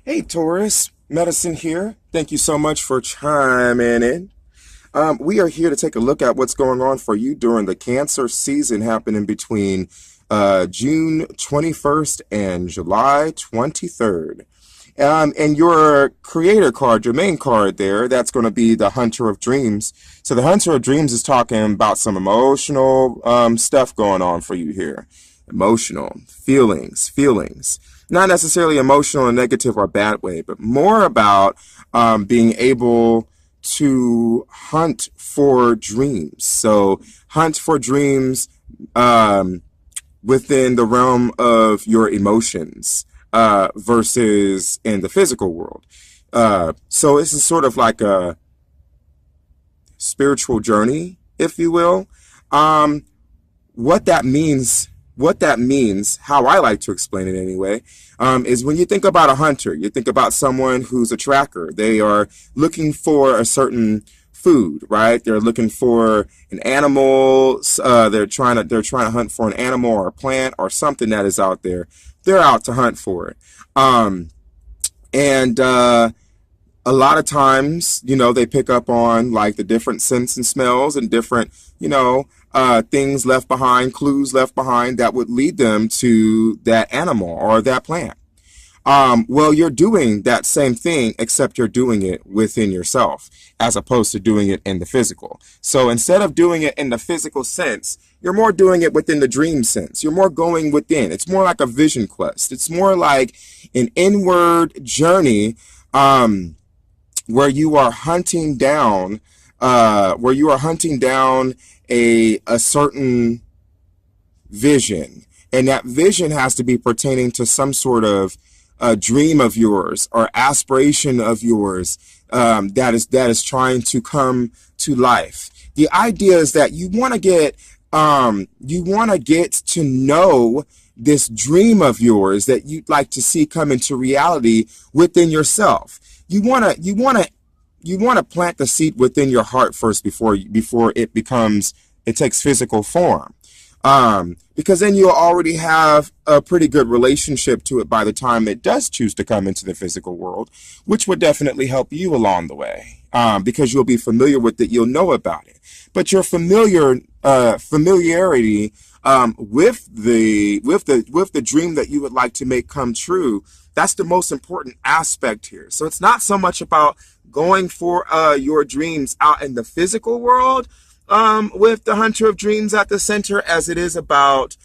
Hey Taurus, Medicine here. Thank you so much for chiming in. We are here to take a look at what's going on for you during the Cancer season happening between June 21st and July 23rd. And your creator card, your main card there, that's going to be the Hunter of Dreams. So the Hunter of Dreams is talking about some emotional stuff going on for you here. Emotional, feelings. Not necessarily emotional in a negative or bad way, but more about being able to hunt for dreams. So hunt for dreams within the realm of your emotions versus in the physical world. So this is sort of like a spiritual journey, if you will. What that means, how I like to explain it anyway, is when you think about a hunter, you think about someone who's a tracker. They are looking for a certain food, right? They're looking for an animal. They're trying to hunt for an animal or a plant or something that is out there. They're out to hunt for it. And a lot of times, they pick up on like the different scents and smells and different, things left behind, clues left behind that would lead them to that animal or that plant. Well, you're doing that same thing, except you're doing it within yourself as opposed to doing it in the physical. So instead of doing it in the physical sense, you're more doing it within the dream sense. You're more going within. It's more like a vision quest. It's more like an inward journey, where you are hunting down, a certain vision, and that vision has to be pertaining to some sort of dream of yours or aspiration of yours that is trying to come to life. The idea is that you want to get to know this dream of yours that you'd like to see come into reality within yourself. You want to plant the seed within your heart first before it takes physical form. Because then you'll already have a pretty good relationship to it by the time it does choose to come into the physical world, which would definitely help you along the way. Because you'll be familiar with it, you'll know about it. But your familiarity with the dream that you would like to make come true, that's the most important aspect here. So it's not so much about going for your dreams out in the physical world with the Hunter of Dreams at the center, as it is about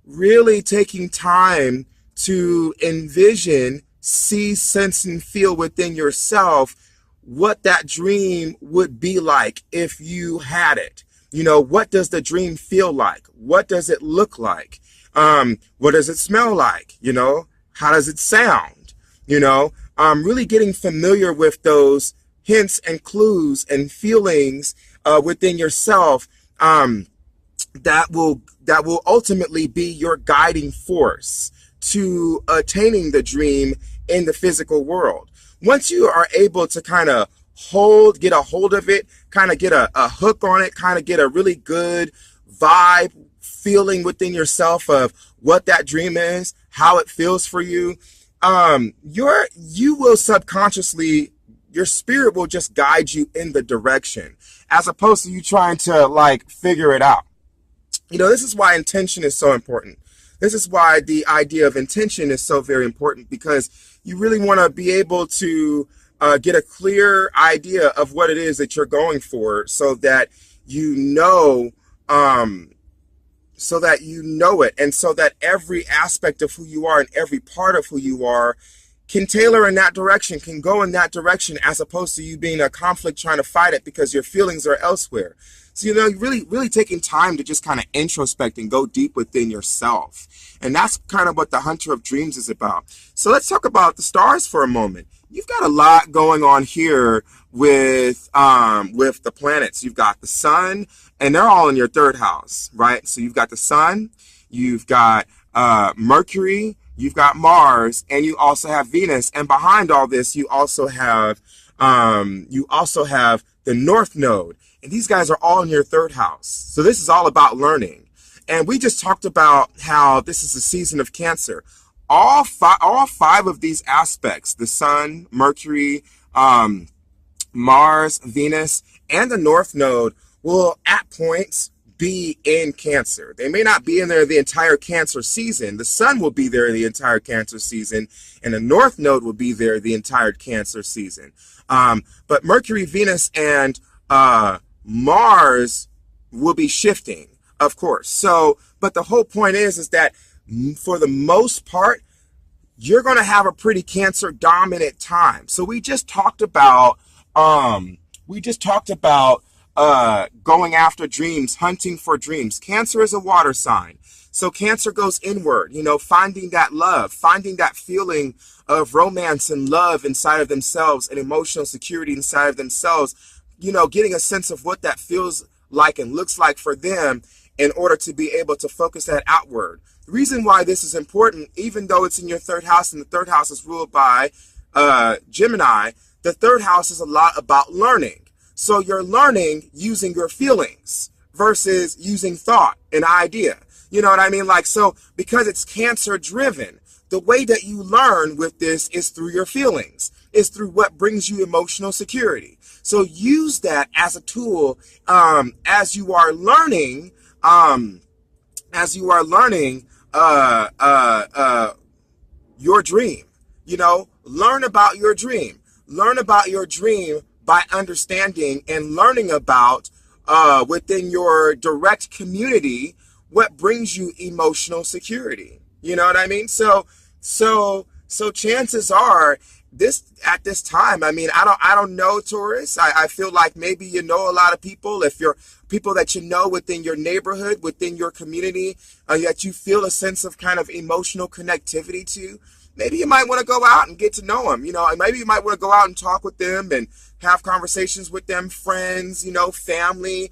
really taking time to envision, see, sense, and feel within yourself what that dream would be like if you had it. What does the dream feel like? What does it look like? What does it smell like? How does it sound? Really getting familiar with those hints and clues and feelings within yourself that will ultimately be your guiding force to attaining the dream in the physical world. Once you are able to kind of get a hold of it, kind of get a hook on it, kind of get a really good vibe feeling within yourself of what that dream is, how it feels for you, you will subconsciously, your spirit will just guide you in the direction, as opposed to you trying to figure it out. This is why intention is so important. This is why the idea of intention is so very important, because you really want to be able to get a clear idea of what it is that you're going for, so that you know it, and so that every aspect of who you are and every part of who you are can tailor in that direction, can go in that direction, as opposed to you being a conflict trying to fight it because your feelings are elsewhere. So, really taking time to just kind of introspect and go deep within yourself. And that's kind of what the Hunter of Dreams is about. So let's talk about the stars for a moment. You've got a lot going on here with the planets. You've got the sun, and they're all in your third house, right? So you've got the sun, you've got Mercury, you've got Mars, and you also have Venus. And behind all this, you also have the North Node. And these guys are all in your third house. So this is all about learning. And we just talked about how this is a season of Cancer. all five of these aspects, the Sun, Mercury, Mars, Venus, and the North Node, will at points be in Cancer. They may not be in there the entire Cancer season. The Sun will be there the entire Cancer season, and the North Node will be there the entire Cancer season. But Mercury, Venus, and Mars will be shifting, of course. So, but the whole point is that for the most part, you're going to have a pretty Cancer dominant time. So we just talked about going after dreams, hunting for dreams. Cancer is a water sign. So Cancer goes inward, finding that love, finding that feeling of romance and love inside of themselves and emotional security inside of themselves, getting a sense of what that feels like and looks like for them in order to be able to focus that outward. The reason why this is important, even though it's in your third house and the third house is ruled by Gemini, the third house is a lot about learning. So you're learning using your feelings versus using thought and idea. You know what I mean? So because it's Cancer driven, the way that you learn with this is through your feelings, is through what brings you emotional security. So use that as a tool as you are learning, your dream. Learn about your dream. Learn about your dream by understanding and learning about within your direct community what brings you emotional security. You know what I mean? So chances are at this time, I don't know, Taurus. I feel like maybe a lot of people. If you're people that within your neighborhood, within your community, that you feel a sense of kind of emotional connectivity to, maybe you might want to go out and get to know them. Maybe you might want to go out and talk with them and have conversations with them, friends, family,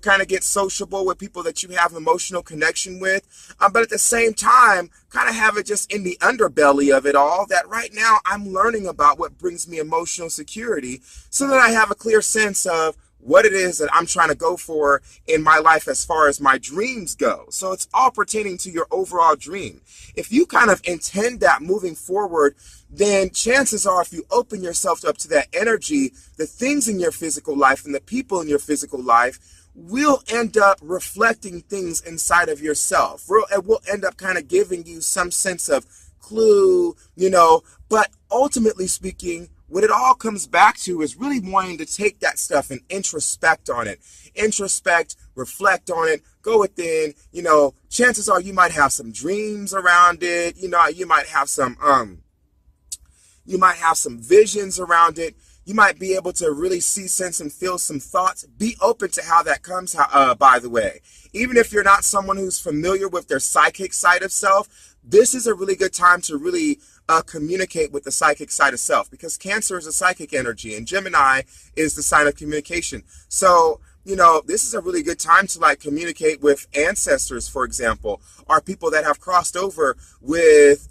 kind of get sociable with people that you have emotional connection with. But at the same time, kind of have it just in the underbelly of it all, that right now I'm learning about what brings me emotional security so that I have a clear sense of what it is that I'm trying to go for in my life as far as my dreams go. So it's all pertaining to your overall dream. If you kind of intend that moving forward, then chances are if you open yourself up to that energy, the things in your physical life and the people in your physical life will end up reflecting things inside of yourself. It will end up kind of giving you some sense of clue, but ultimately speaking, what it all comes back to is really wanting to take that stuff and introspect on it. Introspect, reflect on it, go within, chances are you might have some dreams around it. You might have some visions around it. You might be able to really see, sense, and feel some thoughts. Be open to how that comes, by the way. Even if you're not someone who's familiar with their psychic side of self, this is a really good time to really communicate with the psychic side of self, because Cancer is a psychic energy and Gemini is the sign of communication. So, this is a really good time to communicate with ancestors, for example, or people that have crossed over with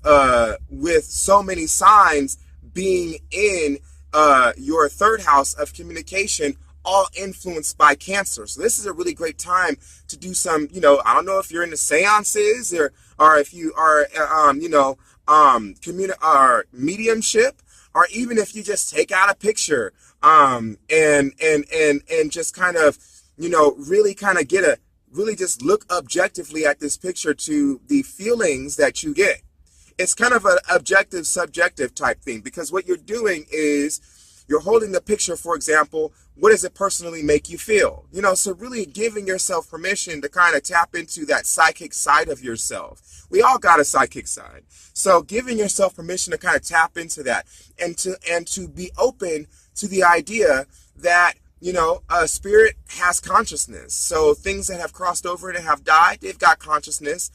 so many signs being in your third house of communication, all influenced by Cancer. So this is a really great time to do some, I don't know if you're into seances or if you are, mediumship, or even if you just take out a picture, and just kind of, really kind of really just look objectively at this picture to the feelings that you get. It's kind of an objective, subjective type thing, because what you're doing is you're holding the picture, for example, what does it personally make you feel? So really giving yourself permission to kind of tap into that psychic side of yourself. We all got a psychic side. So giving yourself permission to kind of tap into that and to be open to the idea that, spirit has consciousness. So things that have crossed over and have died, they've got consciousness.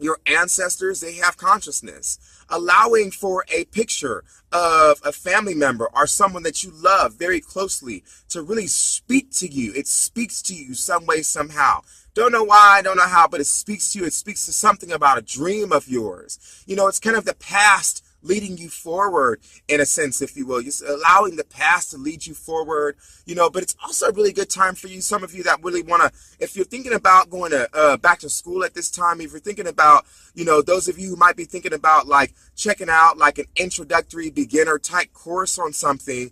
Your ancestors, they have consciousness. Allowing for a picture of a family member or someone that you love very closely to really speak to you. It speaks to you some way, somehow. Don't know why, don't know how, but it speaks to you. It speaks to something about a dream of yours. It's kind of the past leading you forward in a sense, if you will. Just allowing the past to lead you forward, but it's also a really good time for you. Some of you that really want to, if you're thinking about going to back to school at this time, if you're thinking about, those of you who might be thinking about like checking out like an introductory beginner type course on something,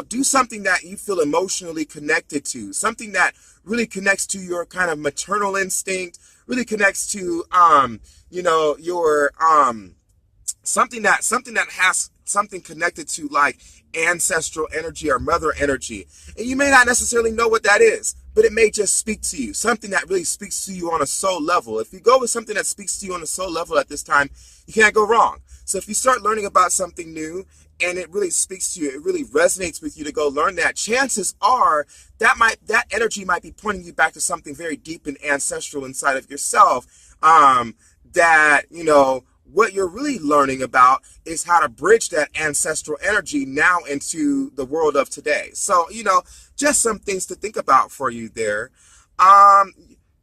do something that you feel emotionally connected to, something that really connects to your kind of maternal instinct, really connects to, your, something that has something connected to like ancestral energy or mother energy. And you may not necessarily know what that is, but it may just speak to you, something that really speaks to you on a soul level. If you go with something that speaks to you on a soul level at this time, you can't go wrong. So if you start learning about something new and it really speaks to you, it really resonates with you to go learn that, chances are that energy might be pointing you back to something very deep and ancestral inside of yourself, that, what you're really learning about is how to bridge that ancestral energy now into the world of today. So, just some things to think about for you there.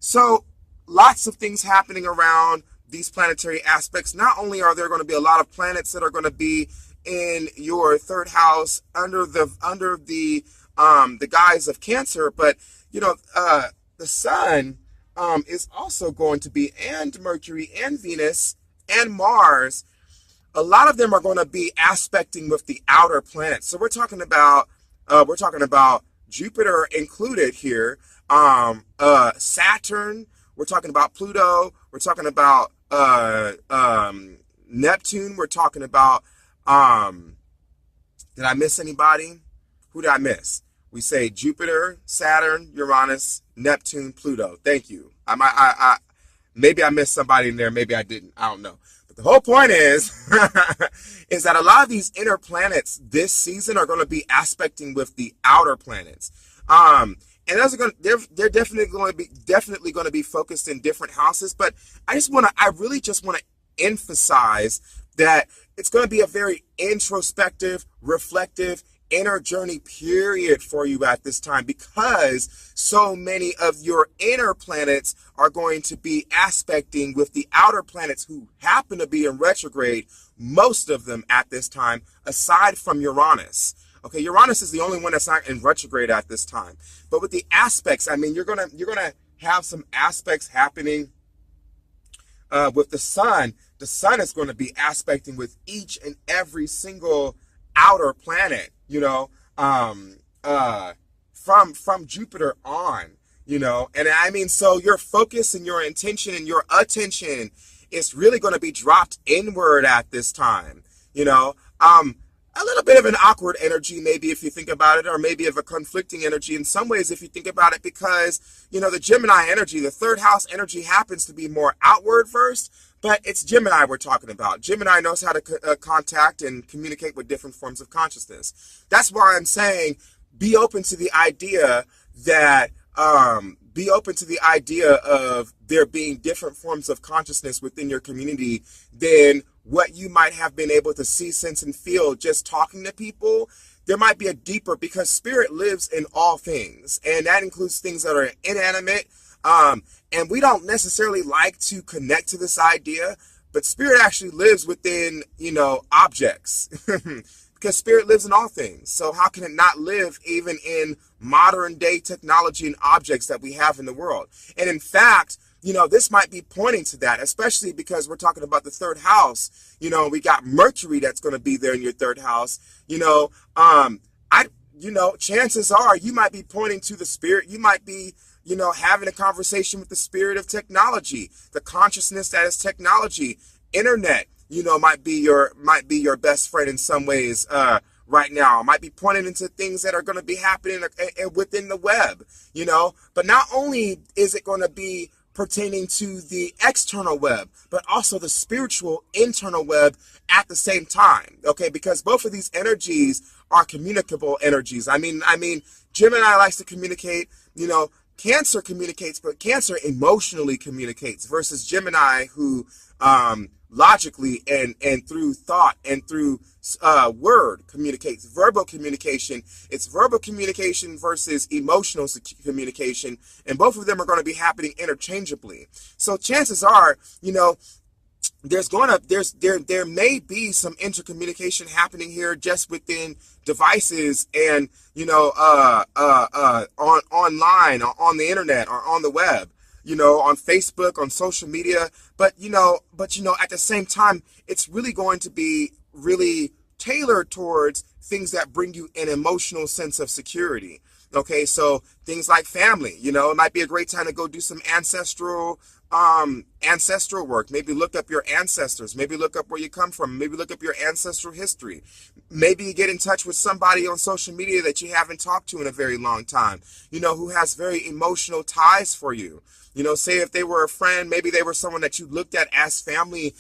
So lots of things happening around these planetary aspects. Not only are there going to be a lot of planets that are going to be in your third house under the guise of Cancer, but the Sun is also going to be, and Mercury and Venus and Mars. A lot of them are going to be aspecting with the outer planets. So we're talking about Jupiter included here, Saturn. We're talking about Pluto. We're talking about Neptune. We're talking about. Did I miss anybody? Who did I miss? We say Jupiter, Saturn, Uranus, Neptune, Pluto. Thank you. Maybe I missed somebody in there. Maybe I didn't. I don't know. But the whole point is, is that a lot of these inner planets this season are going to be aspecting with the outer planets. And those are they're definitely going to be focused in different houses. But I really just want to emphasize that it's going to be a very introspective, reflective, inner journey period for you at this time, because so many of your inner planets are going to be aspecting with the outer planets who happen to be in retrograde, most of them at this time, aside from Uranus. Okay, Uranus is the only one that's not in retrograde at this time. But with the aspects, I mean, you're gonna have some aspects happening with the Sun. The Sun is going to be aspecting with each and every single outer planet, from Jupiter on, and I mean, so your focus and your intention and your attention is really going to be dropped inward at this time, a little bit of an awkward energy, maybe if you think about it, or maybe of a conflicting energy in some ways if you think about it, because, the Gemini energy, the third house energy happens to be more outward first, but it's Gemini we're talking about. Gemini knows how to contact and communicate with different forms of consciousness. That's why I'm saying be open to the idea that, of there being different forms of consciousness within your community than what you might have been able to see, sense, and feel just talking to people. There might be a deeper, because spirit lives in all things, and that includes things that are inanimate. And we don't necessarily like to connect to this idea, but spirit actually lives within, objects. Because spirit lives in all things. So how can it not live even in modern day technology and objects that we have in the world? And in fact, this might be pointing to that, especially because we're talking about the third house. We got Mercury that's going to be there in your third house. Chances are you might be pointing to the spirit. You might be, having a conversation with the spirit of technology, the consciousness that is technology. Internet, might be your best friend in some ways right now. Might be pointing into things that are going to be happening within the web, But not only is it going to be pertaining to the external web, but also the spiritual internal web at the same time, okay? Because both of these energies are communicable energies. I mean, Gemini likes to communicate, Cancer communicates, but Cancer emotionally communicates, versus Gemini who logically and through thought and through word communicates. Verbal communication, it's verbal communication versus emotional communication, and both of them are going to be happening interchangeably. So chances are, there may be some intercommunication happening here just within devices and on online or on the internet or on the web, on Facebook, on social media. But at the same time, it's really going to be really tailored towards things that bring you an emotional sense of security. Okay, so things like family, it might be a great time to go do some ancestral work. Maybe look up your ancestors, maybe look up where you come from, maybe look up your ancestral history. Maybe get in touch with somebody on social media that you haven't talked to in a very long time, who has very emotional ties for you. Say if they were a friend, maybe they were someone that you looked at as family,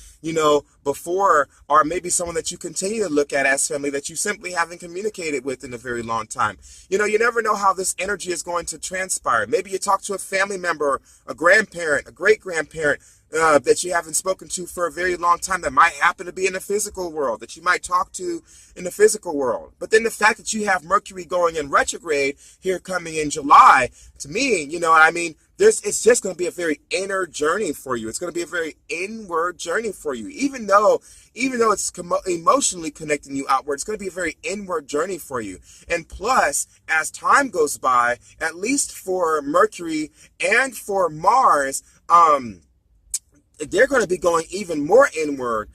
before, or maybe someone that you continue to look at as family that you simply haven't communicated with in a very long time. You never know how this energy is going to transpire. Maybe you talk to a family member, a grandparent, a great-grandparent, that you haven't spoken to for a very long time that might happen to be in the physical world, that you might talk to in the physical world. But then the fact that you have Mercury going in retrograde here coming in July, to me, it's just going to be a very inner journey for you. It's going to be a very inward journey for you. Even though it's emotionally connecting you outward, it's going to be a very inward journey for you. And plus, as time goes by, at least for Mercury and for Mars, they're going to be going even more inward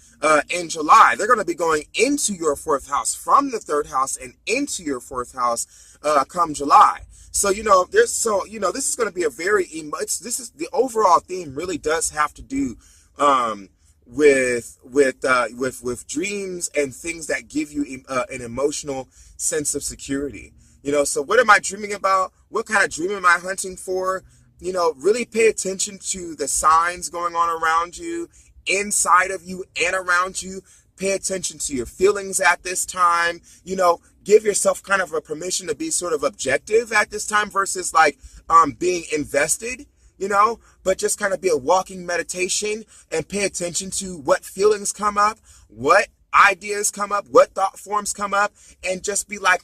in July. They're going to be going into your fourth house from the third house and into your fourth house come July. So, this is going to be a very, this is the overall theme really does have to do with dreams and things that give you an emotional sense of security. So what am I dreaming about? What kind of dream am I hunting for? Really pay attention to the signs going on around you, inside of you and around you. Pay attention to your feelings at this time. Give yourself kind of a permission to be sort of objective at this time versus like being invested, but just kind of be a walking meditation and pay attention to what feelings come up, what ideas come up, what thought forms come up, and just be like,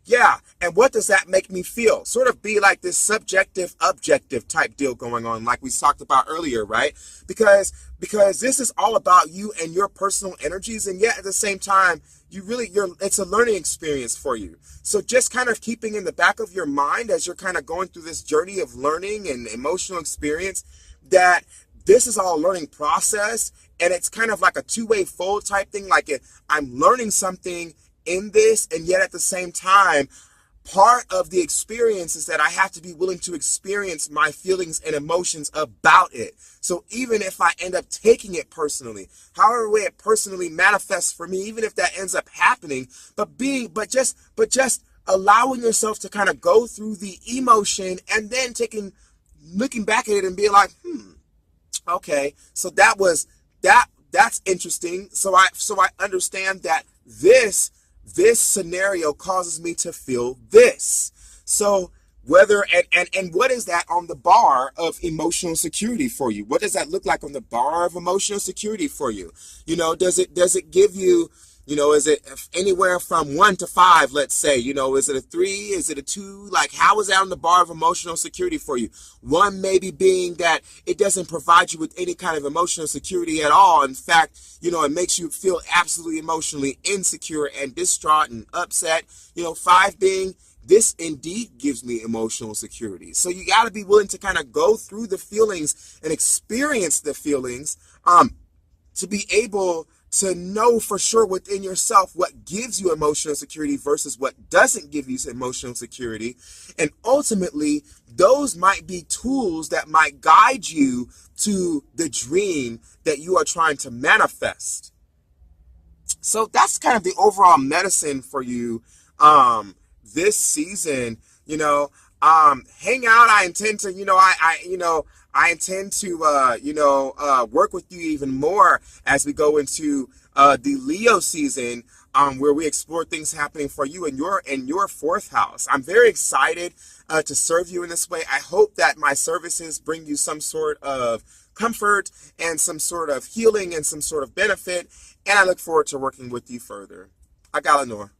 yeah, and what does that make me feel? Sort of be like this subjective, objective type deal going on, like we talked about earlier, right? Because this is all about you and your personal energies, and yet at the same time, it's a learning experience for you. So just kind of keeping in the back of your mind as you're kind of going through this journey of learning and emotional experience, that this is all a learning process, and it's kind of like a two-way fold type thing. Like I'm learning something in this, and yet at the same time, part of the experience is that I have to be willing to experience my feelings and emotions about it. So even if I end up taking it personally, however way it personally manifests for me, even if that ends up happening, but just allowing yourself to kind of go through the emotion and then looking back at it and being like, okay, so that's interesting. So I understand that this scenario causes me to feel this. So and what is that on the bar of emotional security for you? What does that look like on the bar of emotional security for you? Does it give you, is it anywhere from 1 to 5, let's say, is it a 3? Is it a 2? Like, how is that on the bar of emotional security for you? 1 maybe being that it doesn't provide you with any kind of emotional security at all. In fact, it makes you feel absolutely emotionally insecure and distraught and upset. 5 being, this indeed gives me emotional security. So you got to be willing to kind of go through the feelings and experience the feelings to be able to know for sure within yourself what gives you emotional security versus what doesn't give you emotional security. And ultimately, those might be tools that might guide you to the dream that you are trying to manifest. So that's kind of the overall medicine for you this season. Hang out. I intend to, I intend to, work with you even more as we go into the Leo season, where we explore things happening for you in your fourth house. I'm very excited to serve you in this way. I hope that my services bring you some sort of comfort and some sort of healing and some sort of benefit. And I look forward to working with you further. Agalanor.